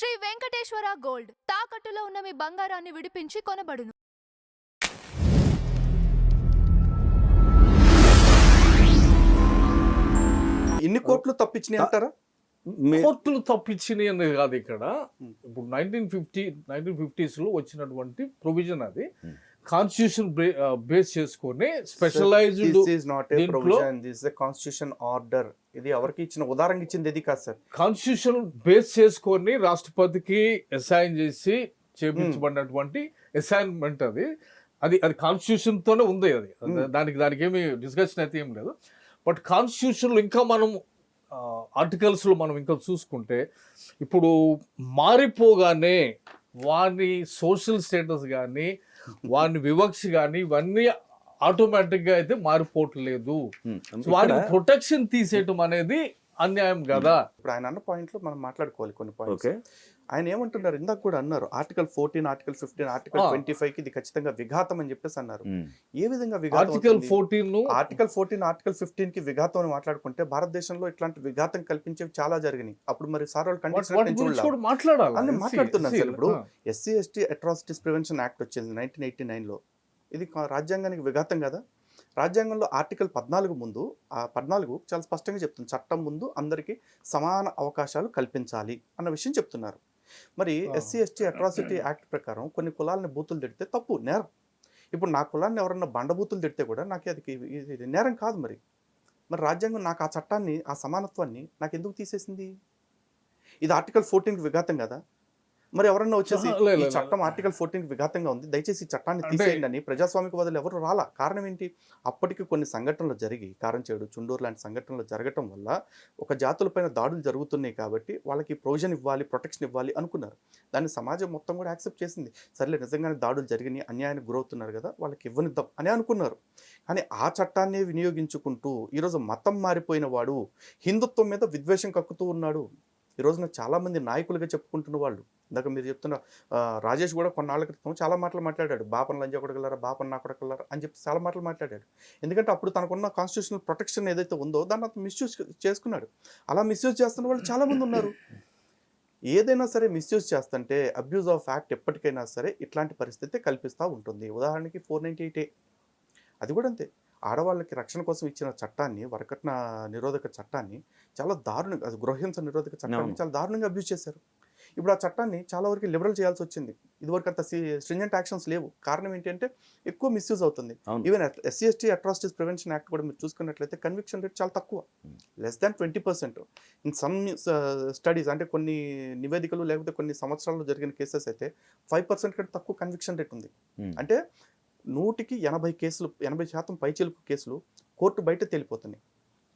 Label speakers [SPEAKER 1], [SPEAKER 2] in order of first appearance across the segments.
[SPEAKER 1] Shri Venkateswara gold తాకట్టులో ఉన్న మీ బంగారాన్ని విడిపించి కొనబడును.
[SPEAKER 2] ఇన్ని కోట్లు తప్పించినాయి అంటారా?
[SPEAKER 3] కోర్టులు తప్పించినాయి అనేది కాదు ఇక్కడ. ఇప్పుడు 1950s లో వచ్చినటువంటి ప్రొవిజన్ అది కాన్స్టిట్యూషన్ బేస్ చేసుకొని స్పెషలైజ్డ్
[SPEAKER 2] కాన్స్టిట్యూషన్ ఆర్డర్. ఇది ఎవరికి ఇచ్చిన ఉదాహరణ ఇచ్చింది ఇది కాదు సార్.
[SPEAKER 3] కాన్స్టిట్యూషన్ బేస్ చేసుకొని రాష్ట్రపతికి అసైన్ చేసి చేపించబడినటువంటి అసైన్మెంట్ అది అది అది కాన్స్టిట్యూషన్ తోనే ఉంది. అది దానికి ఏమి డిస్కషన్ అయితే ఏం లేదు. బట్ కాన్స్టిట్యూషన్ లో ఇంకా మనం ఆర్టికల్స్ లో మనం ఇంకా చూసుకుంటే ఇప్పుడు మారిపోగానే వాని సోషల్ స్టేటస్ కానీ వాని వివక్ష కానీ ఇవన్నీ ఆటోమేటిక్ గా అయితే మారిపోవట్లేదు. వారికి ప్రొటెక్షన్ తీసేయటం అనేది అన్యాయం కదా.
[SPEAKER 2] ఇప్పుడు ఆయన అన్న పాయింట్ లో మనం మాట్లాడుకోవాలి కొన్ని పాయింట్స్. ఆయన ఏమంటున్నారు, ఇందాక కూడా అన్నారు ఆర్టికల్ 14, ఆర్టికల్ 15, ఆర్టికల్ 25 కి ఇది ఖచ్చితంగా విఘాతం అని చెప్పేసి అన్నారు. ఏ విధంగా విఘాతం?
[SPEAKER 3] ఆర్టికల్ 14,
[SPEAKER 2] ఆర్టికల్ 15 కి విఘాతం అని మాట్లాడుకుంటే భారతదేశంలో ఇట్లాంటి విఘాతం కల్పించేవి చాలా జరిగినాయి. అప్పుడు మరి సార్ వాళ్ళు మాట్లాడుతున్నారు సార్. ఇప్పుడు SC/ST అట్రాసిటీస్ ప్రివెన్షన్ యాక్ట్ వచ్చింది 1989 లో. ఇది రాజ్యాంగానికి విఘాతం కదా. రాజ్యాంగంలో ఆర్టికల్ 14 ముందు 14 చాలా స్పష్టంగా చెప్తుంది, చట్టం ముందు అందరికీ సమాన అవకాశాలు కల్పించాలి అన్న విషయం చెప్తున్నారు. మరి SC/ST అట్రాసిటీ యాక్ట్ ప్రకారం కొన్ని కులాలని బూతులు తిడితే తప్పు, నేరం. ఇప్పుడు నా కులాన్ని ఎవరన్నా బండబూతులు తిడితే కూడా నాకు అది నేరం కాదు. మరి రాజ్యాంగం నాకు ఆ చట్టాన్ని, ఆ సమానత్వాన్ని నాకు ఎందుకు తీసేసింది? ఇది ఆర్టికల్ 14కి విఘాతం కదా. మరి ఎవరన్నా వచ్చేసి ఈ చట్టం ఆర్టికల్ 14కి విఘాతంగా ఉంది, దయచేసి ఈ చట్టాన్ని తీసేయండి అని ప్రజాస్వామికవాదులు ఎవరు రాలా. కారణం ఏంటి? అప్పటికి కొన్ని సంఘటనలు జరిగి కారంచేడు, చుండూరు లాంటి సంఘటనలు జరగటం వల్ల ఒక జాతులపైన దాడులు జరుగుతున్నాయి కాబట్టి వాళ్ళకి ప్రొవిజన్ ఇవ్వాలి, ప్రొటెక్షన్ ఇవ్వాలి అనుకున్నారు. దాన్ని సమాజం మొత్తం కూడా యాక్సెప్ట్ చేసింది. సర్లే నిజంగానే దాడులు జరిగినాయి, అన్యాయానికి గురవుతున్నారు కదా, వాళ్ళకి ఇవ్వనిద్దాం అని అనుకున్నారు. కానీ ఆ చట్టాన్ని వినియోగించుకుంటూ ఈరోజు మతం మారిపోయిన వాడు హిందుత్వం మీద విద్వేషం కక్కుతూ ఉన్నాడు. ఈ రోజున చాలామంది నాయకులుగా చెప్పుకుంటున్న వాళ్ళు, ఇందాక మీరు చెప్తున్న రాజేష్ కూడా కొన్నాళ్ళ క్రితం చాలా మాటలు మాట్లాడాడు. బాపన్ లంజా కొడగలరా, బాపన్ నా కొడగలరా అని చెప్పి చాలా మాటలు మాట్లాడాడు. ఎందుకంటే అప్పుడు తనకున్న కాన్స్టిట్యూషనల్ ప్రొటెక్షన్ ఏదైతే ఉందో దాన్ని అతను మిస్యూజ్ చేసుకున్నాడు. అలా మిస్యూజ్ చేస్తున్న వాళ్ళు చాలామంది ఉన్నారు. ఏదైనా సరే మిస్యూజ్ చేస్తుంటే అబ్యూజ్ ఆఫ్ యాక్ట్ ఎప్పటికైనా సరే ఇట్లాంటి పరిస్థితి కల్పిస్తూ ఉంటుంది. ఉదాహరణకి 498A అది కూడా అంతే. ఆడవాళ్ళకి రక్షణ కోసం ఇచ్చిన చట్టాన్ని, వరకట్న నిరోధక చట్టాన్ని చాలా దారుణంగా, అది గృహహింస నిరోధక చట్టాన్ని చాలా దారుణంగా అబ్యూజ్ చేశారు. ఇప్పుడు ఆ చట్టాన్ని చాలా వరకు లిబరల్ చేయాల్సి వచ్చింది. ఇదివరకు అంత స్ట్రింజెంట్ యాక్షన్స్ లేవు. కారణం ఏంటంటే ఎక్కువ మిస్యూజ్ అవుతుంది. Even SC/ST atrocities prevention act కూడా మీరు చూసుకున్నట్లయితే కన్విక్షన్ రేట్ చాలా తక్కువ, <20%. ఇన్ సమ్ స్టడీస్ అంటే కొన్ని నివేదికలు లేకపోతే కొన్ని సంవత్సరాల్లో జరిగిన కేసెస్ అయితే 5% కంటే తక్కువ కన్విక్షన్ రేట్ ఉంది. అంటే 100కి 80 కేసులు, 80% పైచిలుకు కేసులు కోర్టు బయట తేలిపోతున్నాయి.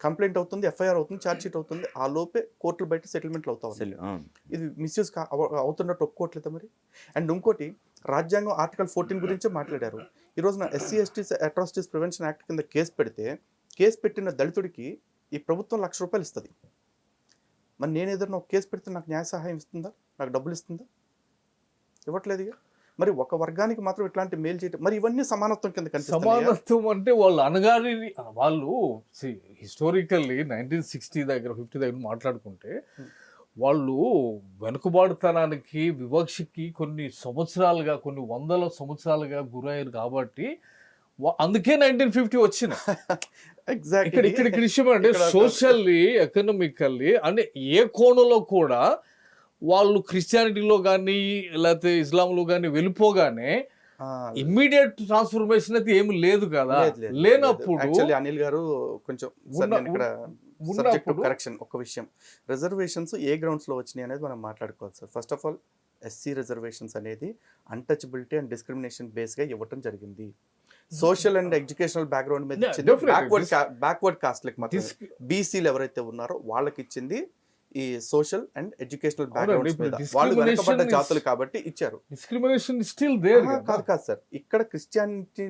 [SPEAKER 2] కంప్లైంట్ అవుతుంది, FIR అవుతుంది, ఛార్జ్షీట్ అవుతుంది, ఆ లోపే కోర్టులు బయట సెటిల్మెంట్లు అవుతా ఉన్నాయి. ఇది మిస్యూజ్ అవుతున్నట్టు ఒప్పుకోవట్లేదు మరి. అండ్ ఇంకోటి, రాజ్యాంగం ఆర్టికల్ 14 గురించే మాట్లాడారు. ఈ రోజున SC/ST అట్రాసిటీస్ ప్రివెన్షన్ యాక్ట్ కింద కేసు పెడితే, కేసు పెట్టిన దళితుడికి ఈ ప్రభుత్వం ₹1,00,000 ఇస్తుంది. మరి నేను ఏదైనా ఒక కేసు పెడితే నాకు న్యాయ సహాయం ఇస్తుందా, నాకు డబ్బులు ఇస్తుందా? ఇవ్వట్లేదు. మరి ఒక వర్గానికి మాత్రం ఇట్లాంటి మేలు చేయటం, మరి ఇవన్నీ సమానత్వం కింద కనిపిస్తుంది.
[SPEAKER 3] సమానత్వం అంటే వాళ్ళు అనగానే వాళ్ళు హిస్టారికల్లీ 1960 దగ్గర 50 దగ్గర మాట్లాడుకుంటే వాళ్ళు వెనుకబాటుతనానికి, వివక్షకి కొన్ని సంవత్సరాలుగా, కొన్ని వందల సంవత్సరాలుగా గురయ్యారు కాబట్టి అందుకే 1950 వచ్చింది.
[SPEAKER 2] ఎగ్జాక్ట్లీ
[SPEAKER 3] ఇక్కడ విషయం అంటే సోషల్లీ, ఎకనామికల్లీ అంటే ఏ కోణంలో కూడా వాళ్ళు క్రిస్టియానిటీలో కానీ లేకపోతే ఇస్లాంలో కానీ వెళ్ళిపోగానే ఇమ్మీడియట్ ట్రాన్స్ఫర్మేషన్ అయితే ఏమి లేదు కదా. లేనప్పుడు
[SPEAKER 2] అనిల్ గారు కొంచెం కరెక్షన్ ఒక విషయం, రిజర్వేషన్స్ ఏ గ్రౌండ్స్ లో వచ్చినాయి అనేది మనం మాట్లాడుకోవాలి sir. First of all SC reservations అనేది అన్టచబిలిటీ అండ్ డిస్క్రిమినేషన్ బేస్ గా ఇవ్వటం జరిగింది. సోషల్ అండ్ ఎడ్యుకేషనల్ బ్యాక్గ్రౌండ్ మీద బ్యాక్వర్డ్ కాస్ట్ లకి మాత్రం బీసీలు ఎవరైతే ఉన్నారో వాళ్ళకి ఇచ్చింది ఈ సోషల్ అండ్ ఎడ్యుకేషనల్ బ్యాక్గ్రౌండ్స్ మీద. వాళ్ళు వెనకబడ్డ జాతులు కాబట్టి ఇచ్చారు.
[SPEAKER 3] డిస్క్రిమినేషన్ స్టిల్ దేర్
[SPEAKER 2] కాదు సార్. ఇక్కడ క్రిస్టియానిటీ,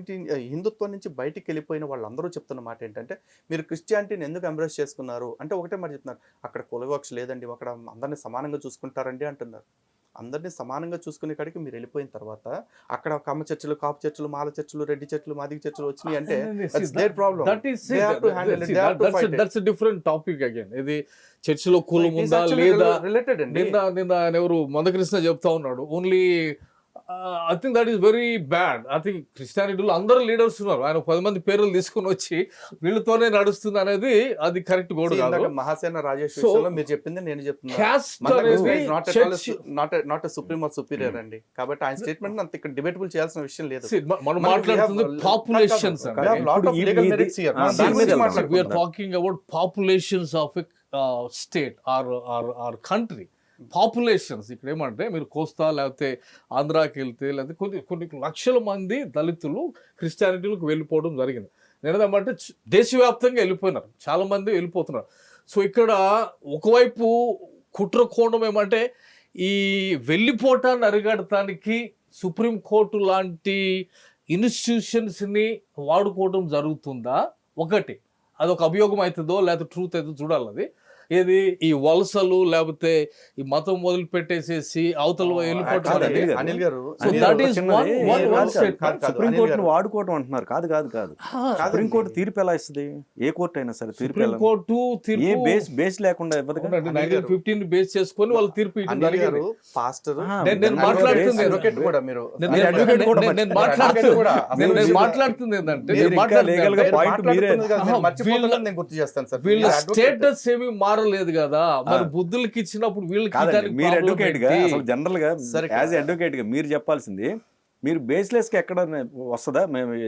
[SPEAKER 2] హిందుత్వం నుంచి బయటికి వెళ్ళిపోయిన వాళ్ళందరూ చెప్తున్న మాట ఏంటంటే, మీరు క్రిస్టియానిటీని ఎందుకు ఎంబ్రేస్ చేసుకున్నారు అంటే ఒకటే మాట చెప్తున్నారు, అక్కడ కులవివక్ష లేదండి, అక్కడ అందరినీ సమానంగా చూసుకుంటారండి అంటున్నారు. అందరినీ సమానంగా చూసుకునే కాడికి మీరు వెళ్ళిపోయిన తర్వాత అక్కడ కమ్మ చర్చలు, కాపు చర్చలు, మాల చర్చలు, రెడ్డి చర్చలు, మాదిగ చర్చలు వచ్చినాయి అంటే there problem.
[SPEAKER 3] That's different topic again. ఇది చర్చిలో కులం ఉందా లేదా
[SPEAKER 2] రిలేటెడ్ అండి.
[SPEAKER 3] నిన్న ఆయన ఎవరు మందకృష్ణ చెప్తా ఉన్నాడు. Only I think that is very bad. I think క్రిస్టియానిటీలో అందరూ లీడర్స్ ఉన్నారు. ఆయన 10 మంది పేర్లు తీసుకుని వచ్చి వీళ్ళతోనే నడుస్తుంది అనేది అది కరెక్ట్ కూడా కాదు.
[SPEAKER 2] మహాసేన రాజేష్ విషయంలో మీరు చెప్పింది నేను నాట్ సుప్రీం ఆర్ సుపీరియర్ అండి. కాబట్టి ఆయన స్టేట్మెంట్ అంత ఇక్కడ డిబేటబుల్ చేయాల్సిన విషయం లేదు.
[SPEAKER 3] మనం మాట్లాడుతుంది populations talking about populations of a state or country. Populations ఇక్కడ ఏమంటే మీరు కోస్తా లేకపోతే ఆంధ్రాకి వెళ్తే లేకపోతే కొన్ని లక్షల మంది దళితులు క్రిస్టియానిటీలకు వెళ్ళిపోవడం జరిగింది. నేనేమంటే దేశవ్యాప్తంగా వెళ్ళిపోయినారు, చాలా మంది వెళ్ళిపోతున్నారు. సో ఇక్కడ ఒకవైపు కుట్ర కోణం ఏమంటే ఈ వెళ్ళిపోవటాన్ని అరిగడటానికి సుప్రీంకోర్టు లాంటి ఇన్స్టిట్యూషన్స్ని వాడుకోవడం జరుగుతుందా? ఒకటి అదొక అభియోగం అవుతుందో లేకపోతే ట్రూత్ అవుతుందో చూడాలి. అది ఏది ఈ వలసలు లేకపోతే ఈ మతం మొదలు పెట్టేసేసి అవతల
[SPEAKER 2] అనిల్ గారు
[SPEAKER 4] సుప్రీంకోర్టును వాడుకోవడం అంటున్నారు. కాదు కాదు కాదు సుప్రీంకోర్టు తీర్పు ఎలా ఇస్తుంది? ఏ కోర్టు అయినా సరే
[SPEAKER 3] సుప్రీంకోర్టు
[SPEAKER 4] బేస్ లేకుండా ఇవ్వదు.
[SPEAKER 3] 1915 బేస్ చేసుకొని వాళ్ళు తీర్పు
[SPEAKER 2] పాస్టర్
[SPEAKER 3] మాట్లాడుతుంది ఏంటంటే వీళ్ళ స్టేటస్ ఏమి మారలేదు కదా, మరి బుద్ధులకి ఇచ్చినప్పుడు వీళ్ళకి.
[SPEAKER 4] మీరు అడ్వకేట్ గా అసలు జనరల్ గా యాజ్ అడ్వకేట్ గా మీరు చెప్పాల్సింది, మీరు బేస్లెస్ కి ఎక్కడ వస్తుందా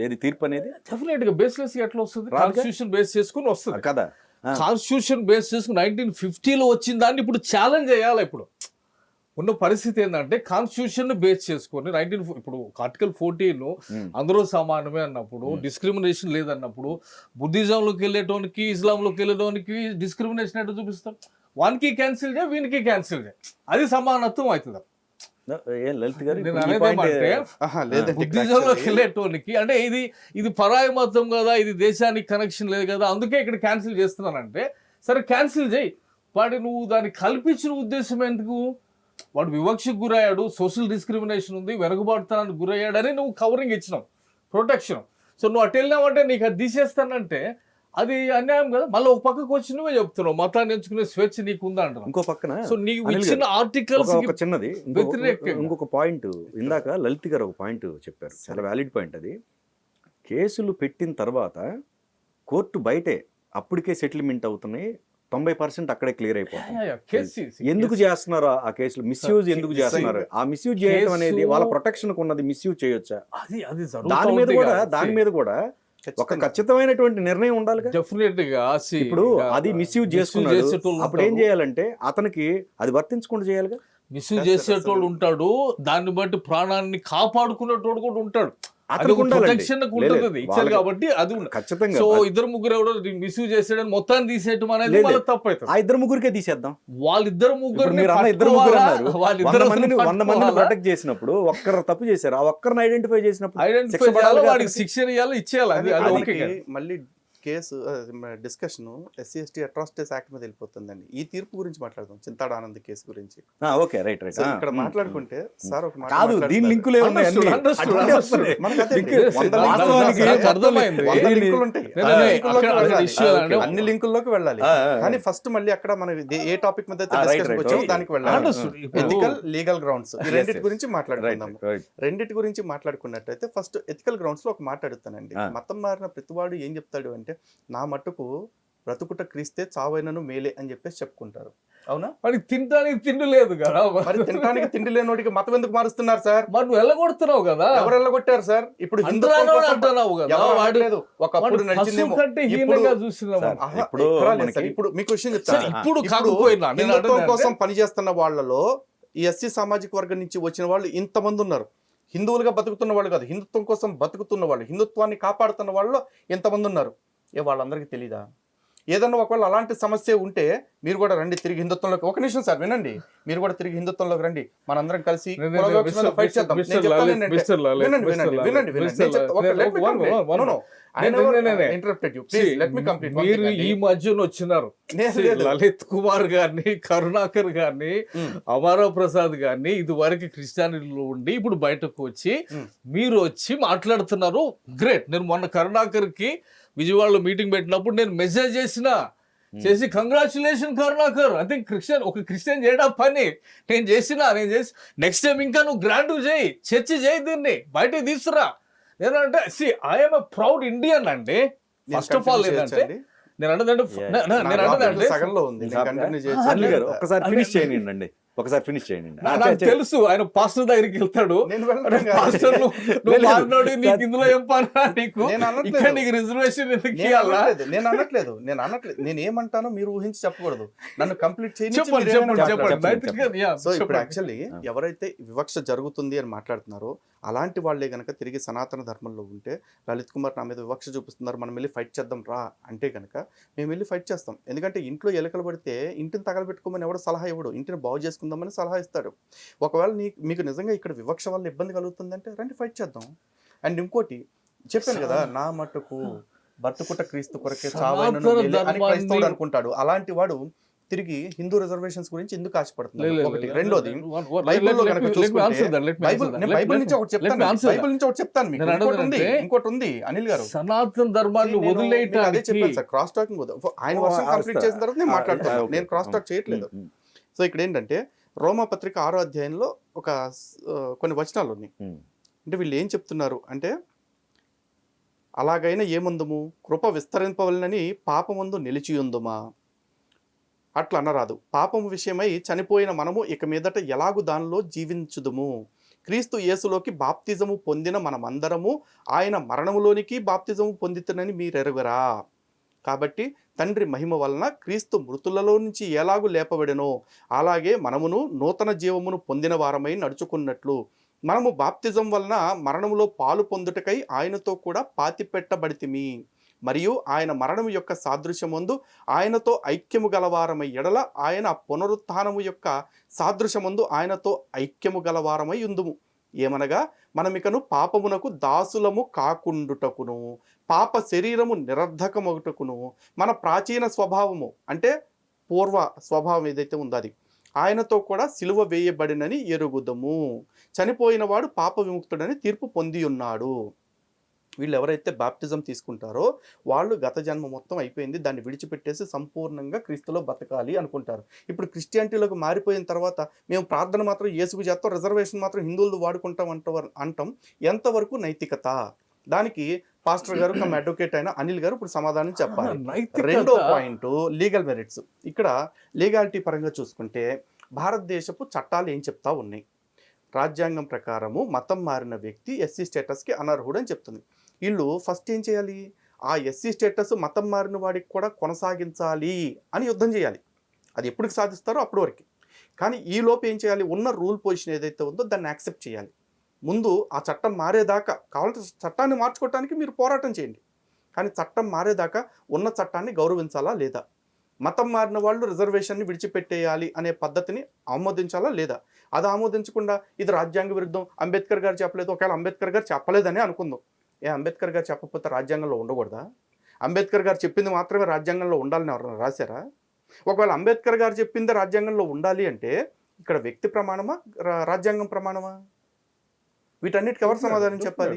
[SPEAKER 4] ఏది తీర్పు అనేది?
[SPEAKER 3] డెఫినెట్ గా బేస్లెస్ కి ఎట్లా వస్తుంది? కాన్స్టిట్యూషన్ బేస్ చేసుకుని వస్తుంది
[SPEAKER 4] కదా.
[SPEAKER 3] కాన్స్టిట్యూషన్ బేస్ చేసుకుని 1950లో వచ్చిన దాన్ని ఇప్పుడు ఛాలెంజ్ చేయాలి. ఇప్పుడు ఉన్న పరిస్థితి ఏంటంటే కాన్స్టిట్యూషన్ బేస్ చేసుకొని ఇప్పుడు ఆర్టికల్ 14 అందరూ సమానమే అన్నప్పుడు, డిస్క్రిమినేషన్ లేదన్నప్పుడు, బుద్ధిజంలోకి వెళ్ళేటోనికి ఇస్లాంలోకి వెళ్ళేటోనికి డిస్క్రిమినేషన్ ఎట్లా చూపిస్తాం? వానికి క్యాన్సిల్ చేయ, వీనికి క్యాన్సిల్ చేయ, అది సమానత్వం అవుతుంది. బుద్ధిజంలోకి వెళ్ళేటోనికి అంటే ఇది పరాయి మతం కదా, ఇది దేశానికి కనెక్షన్ లేదు కదా, అందుకే ఇక్కడ క్యాన్సిల్ చేస్తున్నానంటే సరే క్యాన్సిల్ చేయి. వాటి నువ్వు దాన్ని కల్పించిన ఉద్దేశం ఎందుకు? వాడు వివక్షకు గురయ్యాడు, సోషల్ డిస్క్రిమినేషన్ ఉంది, వెనుకబాటుతనానికి గురయ్యాడని నువ్వు కవరింగ్ ఇచ్చినావు, ప్రొటెక్షన్. సో నువ్వు అటు వెళ్ళినావంటే నీకు అది తీసేస్తానంటే అది అన్యాయం కదా. మళ్ళీ ఒక పక్కకు వచ్చి నువ్వే చెప్తున్నావు మతాన్ని ఎంచుకునే స్వేచ్ఛ నీకు ఉందా అంటున్నావు.
[SPEAKER 4] ఇంకో పక్కన
[SPEAKER 3] సో నీకు ఇచ్చిన ఆర్టికల్స్
[SPEAKER 4] చిన్నది ఇంకొక పాయింట్, ఇందాక లలిత్ గారు ఒక పాయింట్ చెప్పారు, చాలా వ్యాలిడ్ పాయింట్. అది కేసులు పెట్టిన తర్వాత కోర్టు బయటే అప్పటికే సెటిల్మెంట్ అవుతున్నాయి, 90% అక్కడే క్లియర్ అయిపోతుంది. ఎందుకు చేస్తున్నారు ఆ కేసులు? మిస్యూజ్ ఎందుకు చేస్తున్నారు? ఆ మిస్యూజ్ చేయడం అనేది వాళ్ళ ప్రొటెక్షన్ ఉన్నది, మిస్యూజ్ చేయొచ్చా? దాని మీద కూడా ఒక ఖచ్చితమైనటువంటి నిర్ణయం ఉండాలి.
[SPEAKER 3] డెఫినెట్ గా
[SPEAKER 4] ఇప్పుడు అది మిస్యూజ్ చేసుకున్నాడు, అప్పుడు ఏం చేయాలంటే అతనికి అది వర్తించకుండా చేయాలిగా.
[SPEAKER 3] మిస్యూజ్ చేసేటోడు ఉంటాడు, దాన్ని బట్టి ప్రాణాన్ని కాపాడుకునేటోడు కూడా ఉంటాడు. కాబట్టి అది ఖచ్చితంగా. సో ఇద్దరు ముగ్గురు ఎవడో మిస్యూజ్ చేసాడని మొత్తాన్ని తీసేయడం అనేది తప్పు అవుతుంది.
[SPEAKER 4] ఆ ఇద్దరు ముగ్గురికే తీసేద్దాం.
[SPEAKER 3] వాళ్ళిద్దరు ముగ్గురు
[SPEAKER 4] 100 మందిని ప్రొటెక్ట్ చేసినప్పుడు ఒక్కరు తప్పు చేశారు, ఆ ఒక్కరిని ఐడెంటిఫై చేసినప్పుడు
[SPEAKER 3] వాడికి శిక్ష ఇచ్చేయాలి.
[SPEAKER 2] మళ్ళీ case discussion SC/ST atrocities act మీద వెళ్ళిపోతుందండి. ఈ తీర్పు గురించి మాట్లాడదాం, చింతాడ ఆనంద్ కేసు గురించి.
[SPEAKER 4] Okay right right.
[SPEAKER 2] ఇక్కడ మాట్లాడుకుంటే సార్ ఒక
[SPEAKER 4] కాదు, దీని లింకులే ఉన్నాయి, అన్ని
[SPEAKER 2] లింకుల్లోకి వెళ్ళాలి. కానీ ఫస్ట్ మళ్ళీ అక్కడ మన ఏ టాపిక్ మీద డిస్కషన్ వచ్చామో దానికి వెళ్ళాలి. ఎథికల్, లీగల్ గ్రౌండ్స్, ఈ రెండింటి గురించి మాట్లాడుకుందాం. రెండింటి గురించి మాట్లాడుకున్నట్టయితే ఫస్ట్ ఎథికల్ గ్రౌండ్స్ లో ఒక మాట్లాడుతానండి. మతం మారిన ప్రతివాడు ఏం చెప్తాడు అంటే, నా మట్టుకు బ్రతుకుట క్రీస్తే చావైనను మేలే అని చెప్పేసి చెప్పుకుంటారు. అవునా?
[SPEAKER 3] మరి తినడానికి తిండి లేదు కదా,
[SPEAKER 2] మరి తినడానికి తిండి లేనోడికి మతం ఎందుకు మారుస్తున్నారు సార్?
[SPEAKER 3] మరి నువ్వు వెళ్ళగొడుతున్నావు కదా.
[SPEAKER 2] ఎవరు వెళ్ళగొట్టారు సార్? ఇప్పుడు ఒకప్పుడు ఇప్పుడు మీకు విషయం చెప్తాను. ఇప్పుడు హిందుత్వం కోసం పనిచేస్తున్న వాళ్ళలో ఈ ఎస్సీ సామాజిక వర్గం నుంచి వచ్చిన వాళ్ళు ఇంతమంది ఉన్నారు. హిందువులుగా బతుకుతున్న వాళ్ళు కాదు, హిందుత్వం కోసం బతుకుతున్న వాళ్ళు, హిందుత్వాన్ని కాపాడుతున్న వాళ్ళు ఎంతమంది ఉన్నారు? వాళ్ళందరికీ తెలీదా? ఏదన్నా ఒకవేళ అలాంటి సమస్య ఉంటే మీరు కూడా రండి తిరిగి హిందుత్వంలోకి. ఒక నిమిషం సార్ వినండి, మీరు కూడా తిరిగి హిందుత్వంలోకి రండి, మనందరం కలిసి ఫైట్ చేద్దాం. నేను చెప్తాను ఏంటంటే, వినండి వినండి వినండి వినండి, నేను చెప్తా. Okay, let me complete. No, no. I never interrupted you. Please, let me complete. One
[SPEAKER 3] మీరు
[SPEAKER 2] thing
[SPEAKER 3] ఈ
[SPEAKER 2] అండి.
[SPEAKER 3] మధ్యన వచ్చినారు.
[SPEAKER 2] లేదు, లేదు.
[SPEAKER 3] లలిత్ కుమార్ గారిని, కరుణాకర్ గారిని, అమరా ప్రసాద్ గారిని ఇది వరకు క్రిస్టియానిటీలో ఉండి ఇప్పుడు బయటకు వచ్చి మీరు వచ్చి మాట్లాడుతున్నారు. గ్రేట్. నేను మొన్న కరుణాకర్ కి విజయవాడలో మీటింగ్ పెట్టినప్పుడు నేను మెసేజ్ చేసి కంగ్రాచులేషన్ కరుణాకర్, ఐ థింక్ ఒక క్రిస్టియన్ చేయడం పని నేను చేసి నెక్స్ట్ టైం ఇంకా నువ్వు గ్రాండ్ చేయి, చర్చ చేయి, దీన్ని బయటకు తీసుకురా. నేనంటే ఐఎమ్ ప్రౌడ్ ఇండియన్ అండి. ఫస్ట్ ఆఫ్ ఆల్ ఏంటంటే నేను అంటే
[SPEAKER 2] సగంలో ఉంది. నేను continue చేయొచ్చా?
[SPEAKER 4] అనిల్ గారు ఒక్కసారి ఫినిష్ చేయండి అండి, ఒకసారి ఫినిష్ చేయండి.
[SPEAKER 3] నాకు తెలుసు ఆయన పాస్టర్ దగ్గరికి వెళ్తాడు.
[SPEAKER 2] నేను వెళ్ళను కాదు.
[SPEAKER 3] పాస్టర్ నువ్వు మాట్లాడు, నీకు ఇందులో ఏం పని నీకు,
[SPEAKER 2] నేను అనట్లేదు.
[SPEAKER 3] ఇక్కడ నీకు రిజర్వేషన్ ఎందుకు
[SPEAKER 2] నేను
[SPEAKER 3] ఇవ్వాలా?
[SPEAKER 2] అనట్లేదు. నేను ఏమంటానో మీరు ఊహించి చెప్పకూడదు. నన్ను కంప్లీట్
[SPEAKER 3] చెప్పండి
[SPEAKER 2] సో ఇప్పుడు యాక్చువల్లీ ఎవరైతే వివక్ష జరుగుతుంది అని మాట్లాడుతున్నారో అలాంటి వాళ్ళే గనక తిరిగి సనాతన ధర్మంలో ఉంటే, లలిత్ కుమార్ నా మీద వివక్ష చూపిస్తున్నారు, మనం వెళ్ళి ఫైట్ చేద్దాం రా అంటే కనుక మేము వెళ్ళి ఫైట్ చేస్తాం. ఎందుకంటే ఇంట్లో ఎలకలు పడితే ఇంటిని తగలబెట్టుకోమని ఎవడో సలహా ఇవ్వడు, ఇంటిని బాగు చేసుకుందామని సలహా ఇస్తాడు. ఒకవేళ మీకు నిజంగా ఇక్కడ వివక్ష వల్ల ఇబ్బంది కలుగుతుందంటే రండి ఫైట్ చేద్దాం. అండ్ ఇంకోటి చెప్పాను కదా, నా మట్టుకు బతుకుట క్రీస్తు కొరకే చావైనను మేలే అని క్రైస్తవుడు అనుకుంటాడు. అలాంటి వాడు తిరిగి హిందూ రిజర్వేషన్స్ గురించి ఎందుకు ఆశపడుతున్నాడు? ఒకటి. రెండోది, బైబిల్లో గనక చూసుకుంటే బైబిల్ నుంచి ఒకటి చెప్తాను మీకు. ఇంకోటి ఉంది అనిల్ గారు,
[SPEAKER 3] సనాతన ధర్మాన్ని
[SPEAKER 2] అదే
[SPEAKER 3] వదిలేయటానికి
[SPEAKER 2] చెప్పాను సార్. క్రాస్ టాకింగ్ ఆయన వర్షం కంప్లీట్ చేసిన తర్వాత నేను మాట్లాడుతున్నాను, నేను క్రాస్ టాక్ చేయట్లేదు. సో ఇక్కడ ఏంటంటే రోమా పత్రిక 6వ అధ్యాయంలో కొన్ని వచనాలు ఉన్నాయి. అంటే వీళ్ళు ఏం చెప్తున్నారు అంటే, అలాగైనా ఏముందుము, కృప విస్తరింపవలనని పాపమందు నిలిచియుందుమా, అట్లా అనరాదు. పాపము విషయమై చనిపోయిన మనము ఇక మీదట ఎలాగు దానిలో జీవించుదుము. క్రీస్తు యేసులోకి బాప్తిజము పొందిన మనమందరము ఆయన మరణములోనికి బాప్తిజము పొందితనని మీరెరుగరా. కాబట్టి తండ్రి మహిమ వలన క్రీస్తు మృతులలో నుంచి ఎలాగూ లేపబడెనో అలాగే మనమును నూతన జీవమును పొందిన వారమై నడుచుకున్నట్లు మనము బాప్తిజం వలన మరణములో పాలు పొందుటకై ఆయనతో కూడా పాతిపెట్టబడితిమి. మరియు ఆయన మరణము యొక్క సాదృశ్యమందు ఆయనతో ఐక్యము గలవారమై ఎడల ఆయన పునరుత్థానము యొక్క సాదృశ్యమందు ఆయనతో ఐక్యము గలవారమై ఉందుము. ఏమనగా మనమికను పాపమునకు దాసులము కాకుండుటకును, పాప శరీరము నిరర్ధకమగుటకును, మన ప్రాచీన స్వభావము అంటే పూర్వ స్వభావం ఏదైతే ఉందో అది ఆయనతో కూడా సిలువ వేయబడినని ఎరుగుదము. చనిపోయిన వాడు పాప విముక్తుడని తీర్పు పొంది ఉన్నాడు. వీళ్ళు ఎవరైతే బాప్టిజం తీసుకుంటారో వాళ్ళు గత జన్మ మొత్తం అయిపోయింది, దాన్ని విడిచిపెట్టేసి సంపూర్ణంగా క్రీస్తులో బతకాలి అనుకుంటారు. ఇప్పుడు క్రిస్టియానిటీలోకి మారిపోయిన తర్వాత మేము ప్రార్థన మాత్రం యేసుకు చేస్తాం, రిజర్వేషన్ మాత్రం హిందువులు వాడుకుంటాం అంటాం ఎంతవరకు నైతికత? దానికి పాస్టర్ గారు కమ్ అడ్వకేట్ అయిన అనిల్ గారు ఇప్పుడు సమాధానం చెప్పాలి. రెండో పాయింట్ లీగల్ మెరిట్స్. ఇక్కడ లీగాలిటీ పరంగా చూసుకుంటే భారతదేశపు చట్టాలు ఏం చెప్తా ఉన్నాయి? రాజ్యాంగం ప్రకారము మతం మారిన వ్యక్తి ఎస్సీ స్టేటస్కి అనర్హుడు అని చెప్తుంది. వీళ్ళు ఫస్ట్ ఏం చేయాలి? ఆ ఎస్సీ స్టేటస్ మతం మారిన వాడికి కూడా కొనసాగించాలి అని యుద్ధం చేయాలి. అది ఎప్పటికి సాధిస్తారో అప్పటి వరకు. కానీ ఈ లోపు ఏం చేయాలి? ఉన్న రూల్ పొజిషన్ ఏదైతే ఉందో దాన్ని యాక్సెప్ట్ చేయాలి. ముందు ఆ చట్టం మారేదాకా కావాలంటే చట్టాన్ని మార్చుకోవడానికి మీరు పోరాటం చేయండి, కానీ చట్టం మారేదాకా ఉన్న చట్టాన్ని గౌరవించాలా లేదా? మతం మారిన వాళ్ళు రిజర్వేషన్ని విడిచిపెట్టేయాలి అనే పద్ధతిని ఆమోదించాలా లేదా? అది ఆమోదించకుండా ఇది రాజ్యాంగ విరుద్ధం, అంబేద్కర్ గారు చెప్పలేదు. ఒకవేళ అంబేద్కర్ గారు చెప్పలేదని అనుకుందాం, అంబేద్కర్ గారు చెప్పకపోతే రాజ్యాంగంలో ఉండకూడదా? అంబేద్కర్ గారు చెప్పింది మాత్రమే రాజ్యాంగంలో ఉండాలని ఎవరైనా రాశారా? ఒకవేళ అంబేద్కర్ గారు చెప్పింది రాజ్యాంగంలో ఉండాలి అంటే ఇక్కడ వ్యక్తి ప్రమాణమా, రాజ్యాంగం ప్రమాణమా? వీటన్నిటికి ఎవరు సమాధానం చెప్పాలి?